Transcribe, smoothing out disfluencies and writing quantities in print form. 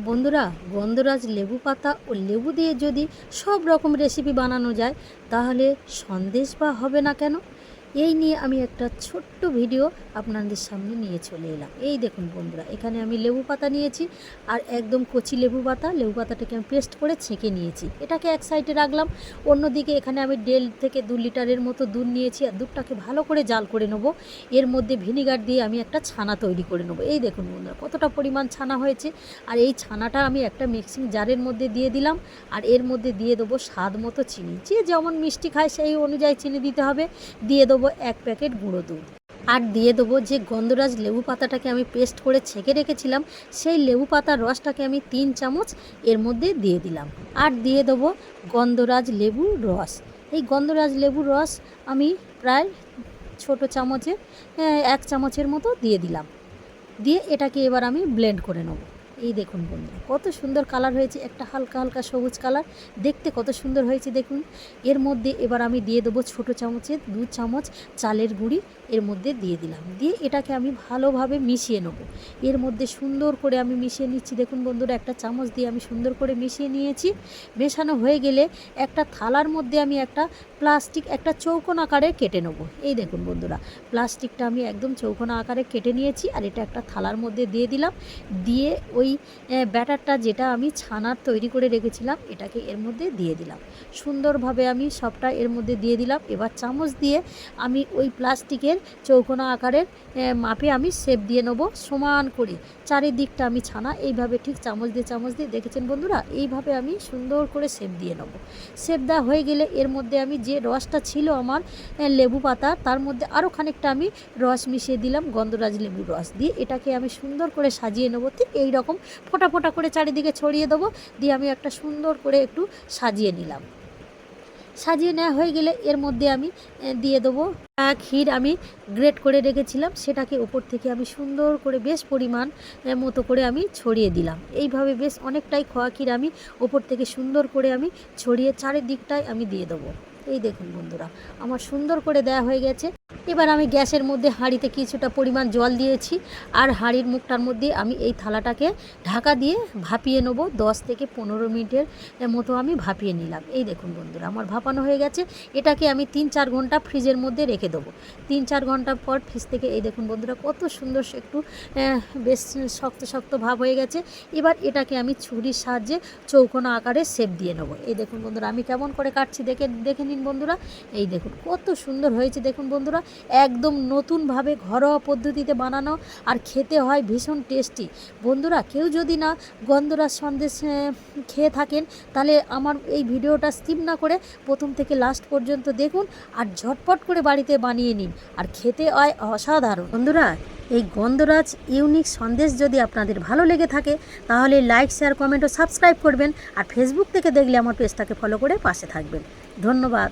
বন্ধুরা, গন্ধরাজ লেবু পাতা ও লেবু দিয়ে যদি সব রকম রেসিপি বানানো যায় তাহলে সন্দেশ বা হবে না কেন? এই নিয়ে আমি একটা ছোট্ট ভিডিও আপনাদের সামনে নিয়ে চলে এলাম। এই দেখুন বন্ধুরা, এখানে আমি লেবু পাতা নিয়েছি আর একদম কচি লেবু পাতাটাকে আমি পেস্ট করে ছেঁকে নিয়েছি। এটাকে এক সাইডে রাখলাম। অন্যদিকে এখানে আমি 1.5 থেকে 2 লিটারের মতো দুধ নিয়েছি আর দুধটাকে ভালো করে জাল করে নেব। এর মধ্যে ভিনিগার দিয়ে আমি একটা ছানা তৈরি করে নেব। এই দেখুন বন্ধুরা, কতটা পরিমাণ ছানা হয়েছে। আর এই ছানাটা আমি একটা মিক্সিং জারের মধ্যে দিয়ে দিলাম আর এর মধ্যে দিয়ে দেবো স্বাদ মতো চিনি। যে যেমন মিষ্টি খায় সেই অনুযায়ী চিনি দিতে হবে। দিয়ে দেবো 1 প্যাকেট গুঁড়ো দুধ আর দিয়ে দেবো যে গন্ধরাজ লেবু পাতাটাকে আমি পেস্ট করে ছেঁকে রেখেছিলাম সেই লেবু পাতার রসটাকে আমি 3 চামচ এর মধ্যে দিয়ে দিলাম। আর দিয়ে দেবো গন্ধরাজ লেবুর রস। এই গন্ধরাজ লেবুর রস আমি প্রায় ছোট চামচে 1 চামচের মতো দিয়ে দিলাম। দিয়ে এটাকে এবার আমি ব্লেন্ড করে নেব। এই দেখুন বন্ধুরা, কত সুন্দর কালার হয়েছে, একটা হালকা হালকা সবুজ কালার, দেখতে কত সুন্দর হয়েছে দেখুন। এর মধ্যে এবার আমি দিয়ে দেবো ছোটো চামচে 2 চামচ চালের গুঁড়ি এর মধ্যে দিয়ে দিলাম। দিয়ে এটাকে আমি ভালোভাবে মিশিয়ে নেব। এর মধ্যে সুন্দর করে আমি মিশিয়ে নিচ্ছি। দেখুন বন্ধুরা, একটা চামচ দিয়ে আমি সুন্দর করে মিশিয়ে নিয়েছি। মেশানো হয়ে গেলে একটা থালার মধ্যে আমি একটা প্লাস্টিক একটা চৌকোন আকারে কেটে নেব। এই দেখুন বন্ধুরা, প্লাস্টিকটা আমি একদম চৌকোনা আকারে কেটে নিয়েছি আর এটা একটা থালার মধ্যে দিয়ে দিলাম। দিয়ে ওই ব্যাটারটা যেটা আমি ছানার তৈরি করে রেখেছিলাম এটাকে এর মধ্যে দিয়ে দিলাম। সুন্দরভাবে আমি সবটা এর মধ্যে দিয়ে দিলাম। এবার চামচ দিয়ে আমি ওই প্লাস্টিকের চৌকোনা আকারের মাপে আমি শেপ দিয়ে নেবো সমান করে। চারিদিকটা আমি ছানা এইভাবে ঠিক চামচ দিয়ে দেখেছেন বন্ধুরা, এইভাবে আমি সুন্দর করে শেপ দিয়ে নেবো। শেপ দেওয়া হয়ে গেলে এর মধ্যে আমি যে রসটা ছিল আমার লেবু পাতা তার মধ্যে আরও খানিকটা আমি রস মিশিয়ে দিলাম, গন্ধরাজ লেবুর রস দিয়ে এটাকে আমি সুন্দর করে সাজিয়ে নেবো। ঠিক এই রকম ফোঁটা ফোঁটা করে চারিদিকে ছড়িয়ে দেবো। দিয়ে আমি একটা সুন্দর করে একটু সাজিয়ে নিলাম। সাজিয়ে নেওয়া হয়ে গেলে এর মধ্যে আমি দিয়ে দেবো ক্ষীর আমি গ্রেট করে রেখেছিলাম, সেটাকে ওপর থেকে আমি সুন্দর করে বেশ পরিমাণ মতো করে আমি ছড়িয়ে দিলাম। এইভাবে বেশ অনেকটাই খোয়া ক্ষীর আমি ওপর থেকে সুন্দর করে আমি ছড়িয়ে চারিদিকটায় আমি দিয়ে দেবো। এই দেখুন বন্ধুরা, আমার সুন্দর করে দেওয়া হয়ে গেছে। এবার আমি গ্যাসের মধ্যে হাঁড়িতে কিছুটা পরিমাণ জল দিয়েছি আর হাঁড়ির মুখটার মধ্যে আমি এই থালাটাকে ঢাকা দিয়ে ভাপিয়ে নেবো। 10 থেকে 15 মিনিটের মতো আমি ভাপিয়ে নিলাম। এই দেখুন বন্ধুরা, আমার ভাপানো হয়ে গেছে। এটাকে আমি 3-4 ঘন্টা ফ্রিজের মধ্যে রেখে দেবো। 3-4 ঘন্টা পর ফ্রিজ থেকে এই দেখুন বন্ধুরা, কত সুন্দর একটু বেশ শক্ত শক্ত ভাব হয়ে গেছে। এবার এটাকে আমি ছুরির সাহায্যে চৌকোনা আকারে শেপ দিয়ে নেবো। এই দেখুন বন্ধুরা, আমি কেমন করে কাটছি দেখে নিন বন্ধুরা। এই দেখুন কত সুন্দর হয়েছে দেখুন বন্ধুরা, একদম নতুনভাবে ঘরোয়া পদ্ধতিতে বানানো আর খেতে হয় ভীষণ টেস্টি। বন্ধুরা, কেউ যদি না গন্ধরাজ সন্দেশ খেয়ে থাকেন তাহলে আমার এই ভিডিওটা স্কিপ না করে প্রথম থেকে লাস্ট পর্যন্ত দেখুন আর ঝটপট করে বাড়িতে বানিয়ে নিন। আর খেতে হয় অসাধারণ। বন্ধুরা, এই গন্ধরাজ ইউনিক সন্দেশ যদি আপনাদের ভালো লেগে থাকে তাহলে লাইক, শেয়ার, কমেন্ট ও সাবস্ক্রাইব করবেন। আর ফেসবুক থেকে দেখলে আমার পেজটাকে ফলো করে পাশে থাকবেন। ধন্যবাদ।